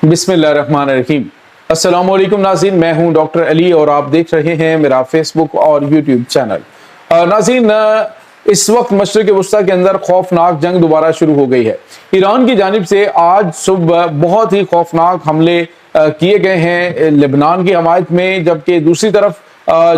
बिस्मिल्लाहिर्रहमानिर्रहीम। अस्सलाम वालेकुम नाज़रीन, मैं हूं डॉक्टर अली और आप देख रहे हैं मेरा फेसबुक और यूट्यूब चैनल। नाज़रीन, इस वक्त मशरिक़ वस्ता के अंदर खौफनाक जंग दोबारा शुरू हो गई है। ईरान की जानिब से आज सुबह बहुत ही खौफनाक हमले किए गए हैं लेबनान की हमायत में, जबकि दूसरी तरफ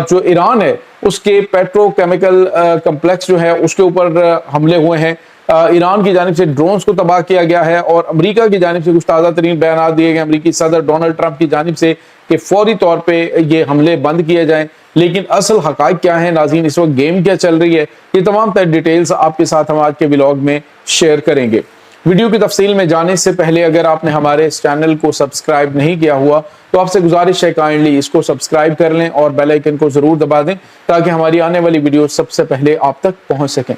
जो ईरान है उसके पेट्रोकेमिकल कम्प्लेक्स जो है उसके ऊपर हमले हुए हैं। ईरान की जानिब से ड्रोन्स को तबाह किया गया है और अमेरिका की जानिब से कुछ ताज़ा तरीन बयान दिए गए अमेरिकी सदर डोनाल्ड ट्रंप की जानिब से कि फौरी तौर पे ये हमले बंद किए जाएं। लेकिन असल हक़ाइक़ क्या है नाज़रीन, इस वक्त गेम क्या चल रही है, ये तमाम तर डिटेल्स आपके साथ हम आज के व्लॉग में शेयर करेंगे। वीडियो की तफसील में जाने से पहले अगर आपने हमारे इस चैनल को सब्सक्राइब नहीं किया हुआ तो आपसे गुजारिश है काइंडली इसको सब्सक्राइब कर लें और बेल आइकन को ज़रूर दबा दें ताकि हमारी आने वाली वीडियो सबसे पहले आप तक पहुंच सकें।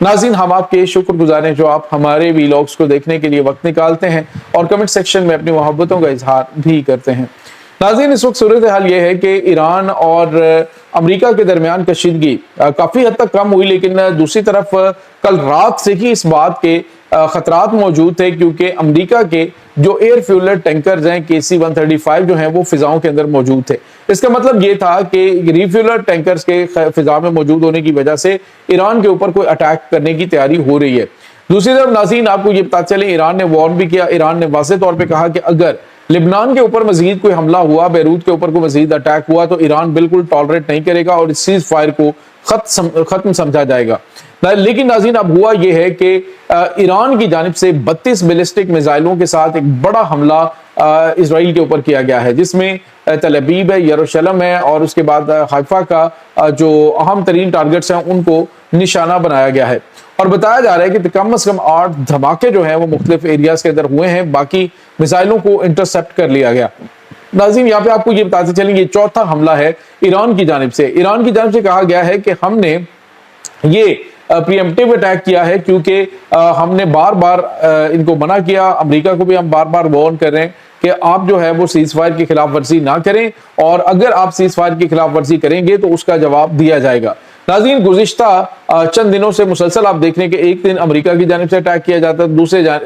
नाज़रीन, हम आपके शुक्रगुजार हैं जो आप हमारे व्लॉग्स को देखने के लिए वक्त निकालते हैं और कमेंट सेक्शन में अपनी मोहब्बतों का इजहार भी करते हैं। नाज़रीन, इस वक्त सूरत हाल ये है कि ईरान और अमेरिका के दरमियान कशीदगी काफ़ी हद तक कम हुई, लेकिन दूसरी तरफ कल रात से ही इस बात के खतरात मौजूद थे क्योंकि अमेरिका के जो एयर फ्यूलर टैंकर्स हैं KC-135 जो हैं वो फिजाओं के अंदर मौजूद थे। इसका मतलब ये था कि रिफ्यूलर टैंकर्स के फिजा में मौजूद होने की वजह से ईरान के ऊपर कोई अटैक करने की तैयारी हो रही है। दूसरी तरफ नाज़रीन, आपको ये पता चले ईरान ने वार्न भी किया। ईरान ने वाज़ेह तौर पर कहा कि अगर लेबनान के ऊपर मजीद कोई हमला हुआ, बैरूत के ऊपर कोई मजीद अटैक हुआ तो ईरान बिल्कुल टॉलरेट नहीं करेगा और इस सीज फायर को खत्म समझा जाएगा। लेकिन नाज़रीन, अब हुआ यह है कि ईरान की जानिब से 32 बैलिस्टिक मिसाइलों के साथ एक बड़ा हमला इजराइल के ऊपर किया गया है, जिसमें तल अबीब है, यरूशलेम है और उसके बाद हाइफा का जो अहम तरीन टारगेट्स हैं उनको निशाना बनाया गया है। और बताया जा रहा है कि कम से कम 8 धमाके जो हैं वो मुख्तलिफ एरियाज के अंदर हुए हैं, बाकी मिसाइलों को इंटरसेप्ट कर लिया गया। नाज़रीन, यहाँ पे आपको ये बताते चलेंगे ये चौथा हमला है ईरान की जानिब से। ईरान की जानिब से कहा गया है कि हमने ये प्रीएम्प्टिव अटैक किया है क्योंकि हमने बार बार इनको मना किया। अमेरिका को भी हम बार बार वार्न कर रहे हैं कि आप जो है वो सीज फायर की खिलाफ वर्जी ना करें और अगर आप सीज फायर की खिलाफ वर्जी करेंगे तो उसका जवाब दिया जाएगा। नाज़रीन, गुज़िश्ता चंद दिनों से मुसलसल आप देख रहे हैं कि एक दिन अमेरिका की जानिब से अटैक किया जाता है,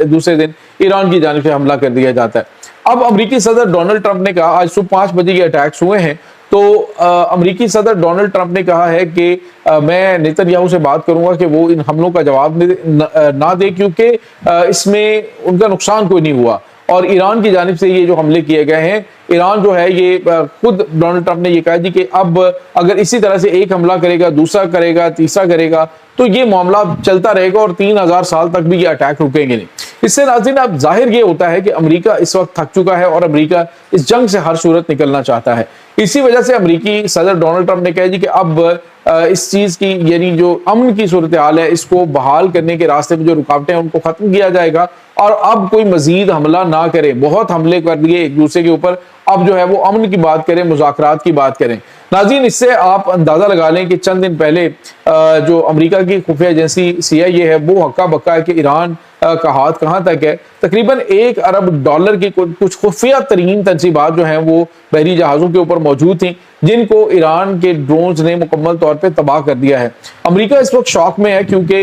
दूसरे दिन ईरान की जानिब से हमला कर दिया जाता है। अब अमेरिकी सदर डोनाल्ड ट्रंप ने कहा, आज सुबह 5 बजे ये अटैक्स हुए हैं, तो अमेरिकी सदर डोनाल्ड ट्रंप ने कहा है कि मैं नेतन्याहू से बात करूंगा कि वो इन हमलों का जवाब ना दे क्योंकि इसमें उनका नुकसान कोई नहीं हुआ। और ईरान की जानिब से ये जो हमले किए गए हैं, ईरान जो है ये खुद डोनाल्ड ट्रंप ने ये कहा जी कि अब अगर इसी तरह से एक हमला करेगा, दूसरा करेगा, तीसरा करेगा तो ये मामला चलता रहेगा और 3000 साल तक भी ये अटैक रुकेंगे नहीं। इससे नाज़रीन अब जाहिर ये होता है कि अमेरिका इस वक्त थक चुका है और अमेरिका इस जंग से हर सूरत निकलना चाहता है। इसी वजह से अमेरिकी सदर डोनाल्ड ट्रंप ने कहा जी कि अब इस चीज की यानी जो अमन की सूरत हाल है इसको बहाल करने के रास्ते में जो रुकावटें हैं उनको खत्म किया जाएगा और अब कोई मजीद हमला ना करे। बहुत हमले कर दिए एक दूसरे के ऊपर, अब जो है वो अमन की बात करें, मुज़ाकरात की बात करें। नाज़रीन, इससे आप अंदाजा लगा लें कि चंद दिन पहले जो अमेरिका की खुफिया एजेंसी CIA है वो हक्का बक्का है कि ईरान का हाथ कहाँ तक है। तकरीबन $1 अरब की कुछ खुफिया तरीन तंसीबात जो हैं वो बहरी जहाज़ों के ऊपर मौजूद थी जिनको ईरान के ड्रोन्स ने मुकम्मल तौर पे तबाह कर दिया है। अमेरिका इस वक्त शौक में है क्योंकि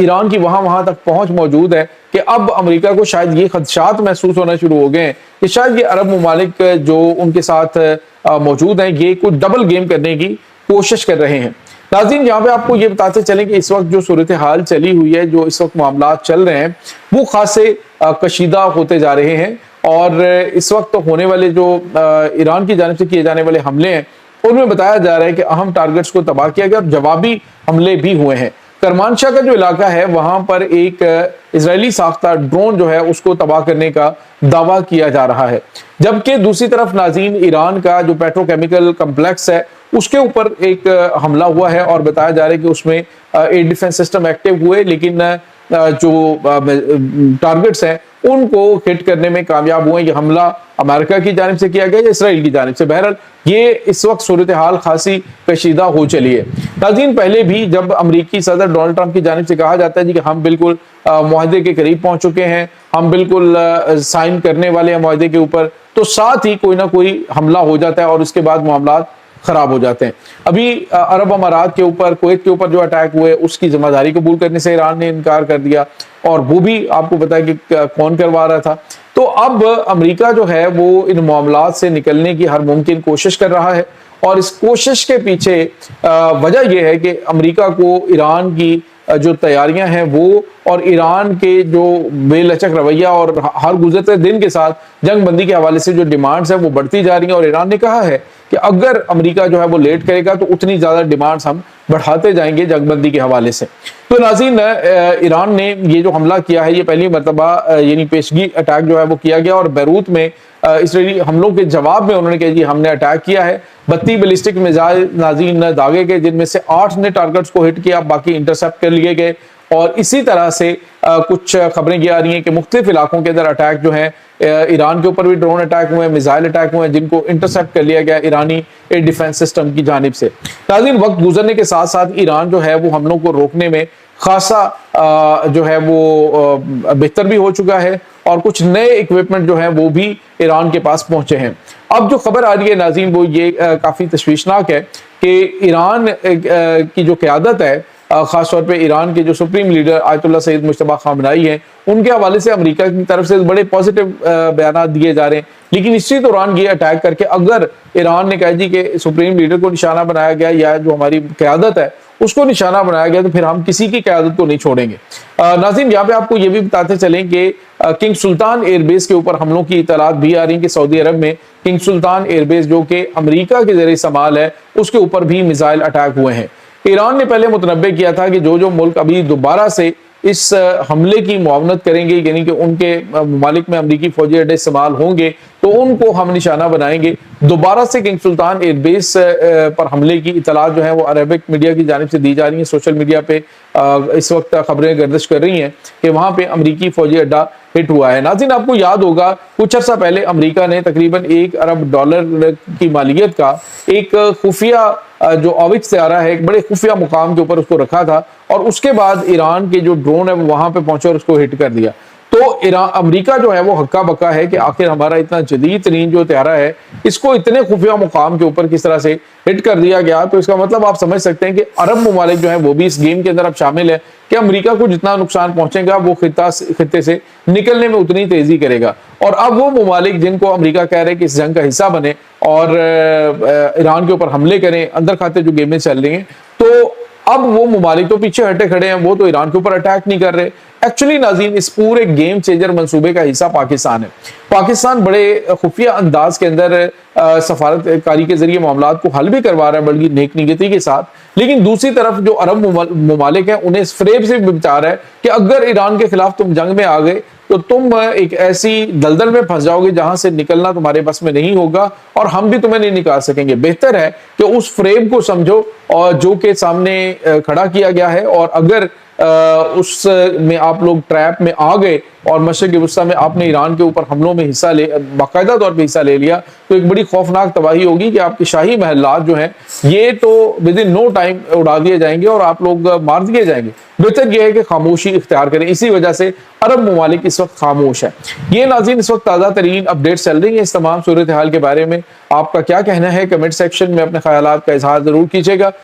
ईरान की वहां तक पहुंच मौजूद है कि अब अमेरिका को शायद ये खदशात महसूस होना शुरू हो गए हैं कि शायद ये अरब ममालिक जो उनके साथ मौजूद हैं ये कुछ डबल गेम करने की कोशिश कर रहे हैं। नाज़रीन, यहाँ पे आपको ये बताते चलें कि इस वक्त जो सूरत हाल चली हुई है, जो इस वक्त मामला चल रहे हैं वो खासे कशीदा होते जा रहे हैं और इस वक्त तो होने वाले जो ईरान की जानिब से किए जाने वाले हमले हैं उनमें बताया जा रहा है कि अहम टारगेट्स को तबाह किया गया और जवाबी हमले भी हुए हैं। करमानशाह का जो इलाका है वहां पर एक इजरायली साख्ता ड्रोन जो है उसको तबाह करने का दावा किया जा रहा है, जबकि दूसरी तरफ नाज़रीन ईरान का जो पेट्रोकेमिकल कम्प्लेक्स है उसके ऊपर एक हमला हुआ है और बताया जा रहा है कि उसमें एयर डिफेंस सिस्टम एक्टिव हुए लेकिन जो टारगेट्स हैं उनको हिट करने में कामयाब हुए। ये हमला अमेरिका की जानिब से किया गया या इसराइल की जानिब से, बहरहाल ये इस वक्त सूरत हाल खासी कशीदा हो चली है। नाज़रीन, पहले भी जब अमेरिकी सदर डोनाल्ड ट्रंप की जानिब से कहा जाता है जी कि हम बिल्कुल मुआहदे के करीब पहुंच चुके हैं, हम बिल्कुल साइन करने वाले हैं मुआहदे के ऊपर, तो साथ ही कोई ना कोई हमला हो जाता है और उसके बाद मामला خراب ہو جاتے ہیں۔ ابھی عرب امارات کے اوپر، کویت کے اوپر جو اٹیک ہوئے اس کی ذمہ داری قبول کرنے سے ایران نے انکار کر دیا، اور وہ بھی آپ کو پتا ہے کہ کون کروا رہا تھا۔ تو اب امریکہ جو ہے وہ ان معاملات سے نکلنے کی ہر ممکن کوشش کر رہا ہے، اور اس کوشش کے پیچھے وجہ یہ ہے کہ امریکہ کو ایران کی جو تیاریاں ہیں وہ، اور ایران کے جو بے لچک رویہ اور ہر گزرتے دن کے ساتھ جنگ بندی کے حوالے سے جو ڈیمانڈز ہیں وہ بڑھتی جا رہی ہیں، اور ایران نے کہا ہے کہ اگر امریکہ جو ہے وہ لیٹ کرے گا تو اتنی زیادہ ڈیمانڈز ہم بڑھاتے جائیں گے جنگ بندی کے حوالے سے۔ تو ناظرین، ایران نے یہ جو حملہ کیا ہے یہ پہلی مرتبہ یعنی پیشگی اٹیک جو ہے وہ کیا گیا، اور بیروت میں اسرائیلی حملوں کے جواب میں انہوں نے کہا جی ہم نے اٹیک کیا ہے۔ 32 بیلسٹک میزائل ناظرین داغے گئے، جن میں سے 8 نے ٹارگٹس کو ہٹ کیا، باقی انٹرسپٹ کر لیے گئے۔ اور اسی طرح سے کچھ خبریں یہ آ رہی ہیں کہ مختلف علاقوں کے اندر اٹیک جو ہیں، ایران کے اوپر بھی ڈرون اٹیک ہوئے ہیں، میزائل اٹیک ہوئے ہیں، جن کو انٹرسپٹ کر لیا گیا ایرانی ایئر ڈیفنس سسٹم کی جانب سے۔ ناظرین، وقت گزرنے کے ساتھ ساتھ ایران جو ہے وہ حملوں کو روکنے میں خاصا جو ہے وہ بہتر بھی ہو چکا ہے، اور کچھ نئے ایکوپمنٹ جو ہیں وہ بھی ایران کے پاس پہنچے ہیں۔ اب جو خبر آ رہی ہے ناظرین وہ یہ کافی تشویشناک ہے کہ ایران کی جو قیادت ہے، خاص طور پہ ایران کے جو سپریم لیڈر آیت اللہ سید مجتبی خامنائی ہیں، ان کے حوالے سے امریکہ کی طرف سے بڑے پازیٹیو بیانات دیے جا رہے ہیں، لیکن اسی دوران یہ اٹیک کر کے اگر ایران نے کہا جی کہ سپریم لیڈر کو نشانہ بنایا گیا یا جو ہماری قیادت ہے اس کو نشانہ بنایا گیا، تو پھر ہم کسی کی قیادت کو نہیں چھوڑیں گے۔ ناظرین، یہاں پہ آپ کو یہ بھی بتاتے چلیں کہ کنگ سلطان ایئر بیس کے اوپر حملوں کی اطلاعات بھی آ رہی ہیں کہ سعودی عرب میں کنگ سلطان ایئر بیس جو کہ امریکہ کے زیر استعمال ہے اس کے اوپر بھی میزائل اٹیک ہوئے ہیں۔ ایران نے پہلے متنبع کیا تھا کہ جو ملک ابھی دوبارہ سے اس حملے کی معاونت کریں گے، یعنی کہ ان کے ممالک میں امریکی فوجی اڈے استعمال ہوں گے تو ان کو ہم نشانہ بنائیں گے۔ دوبارہ سے کنگ سلطان ایئر بیس پر حملے کی اطلاعات جو ہیں وہ عربک میڈیا کی جانب سے دی جا رہی ہیں۔ سوشل میڈیا پہ اس وقت خبریں گردش کر رہی ہیں کہ وہاں پہ امریکی فوجی اڈا ہٹ ہوا ہے۔ ناظرین، آپ کو یاد ہوگا کچھ عرصہ پہلے امریکہ نے تقریباً $1 ارب کی مالیت کا ایک خفیہ جو آوکس طیارہ ہے، ایک بڑے خفیہ مقام کے اوپر اس کو رکھا تھا، اور اس کے بعد ایران کے جو ڈرون ہے وہ وہاں پہ پہنچے اور اس کو ہٹ کر دیا۔ تو امریکہ جو ہے وہ ہکا بکا ہے کہ آخر ہمارا اتنا جدید ترین جو طیارہ ہے اس کو اتنے خفیہ مقام کے اوپر کس طرح سے ہٹ کر دیا گیا۔ تو اس کا مطلب آپ سمجھ سکتے ہیں کہ عرب ممالک جو ہیں وہ بھی اس گیم کے اندر اب شامل ہے کہ امریکہ کو جتنا نقصان پہنچے گا وہ خطے سے نکلنے میں اتنی تیزی کرے گا۔ اور اب وہ ممالک جن کو امریکہ کہہ رہے کہ اس جنگ کا حصہ بنے اور ایران کے اوپر حملے کریں، اندر کھاتے جو گیمیں چل رہی ہیں، تو اب وہ ممالک تو پیچھے ہٹے کھڑے ہیں، وہ تو ایران کے اوپر اٹیک نہیں کر رہے۔ ایکچولی ناظرین، اس پورے گیم چینجر منصوبے کا حصہ پاکستان ہے۔ پاکستان بڑے خفیہ انداز کے اندر سفارت کاری کے ذریعے معاملات کو حل بھی کروا رہا ہے بڑی نیک نیتی کے ساتھ، لیکن دوسری طرف جو عرب ممالک ہیں انہیں اس فریب سے بھی بچا رہا ہے کہ اگر ایران کے خلاف تم جنگ میں آ گئے تو تم ایک ایسی دلدل میں پھنس جاؤ گے جہاں سے نکلنا تمہارے بس میں نہیں ہوگا، اور ہم بھی تمہیں نہیں نکال سکیں گے۔ بہتر ہے کہ اس فریب کو سمجھو اور جو کہ سامنے کھڑا کیا گیا ہے، اور اگر اس میں آپ لوگ ٹریپ میں آ گئے اور مشرق وسطیٰ میں آپ نے ایران کے اوپر حملوں میں حصہ باقاعدہ طور پہ حصہ لے لیا تو ایک بڑی خوفناک تباہی ہوگی کہ آپ کے شاہی محلات جو ہیں یہ تو ودن نو ٹائم اڑا دیے جائیں گے اور آپ لوگ مار دیے جائیں گے۔ بہتر یہ ہے کہ خاموشی اختیار کریں، اسی وجہ سے عرب ممالک اس وقت خاموش ہے۔ یہ ناظرین اس وقت تازہ ترین اپڈیٹ چل رہی ہیں اس تمام صورتحال کے بارے میں۔ آپ کا کیا کہنا ہے کمنٹ سیکشن میں اپنے خیالات کا اظہار ضرور کیجیے گا۔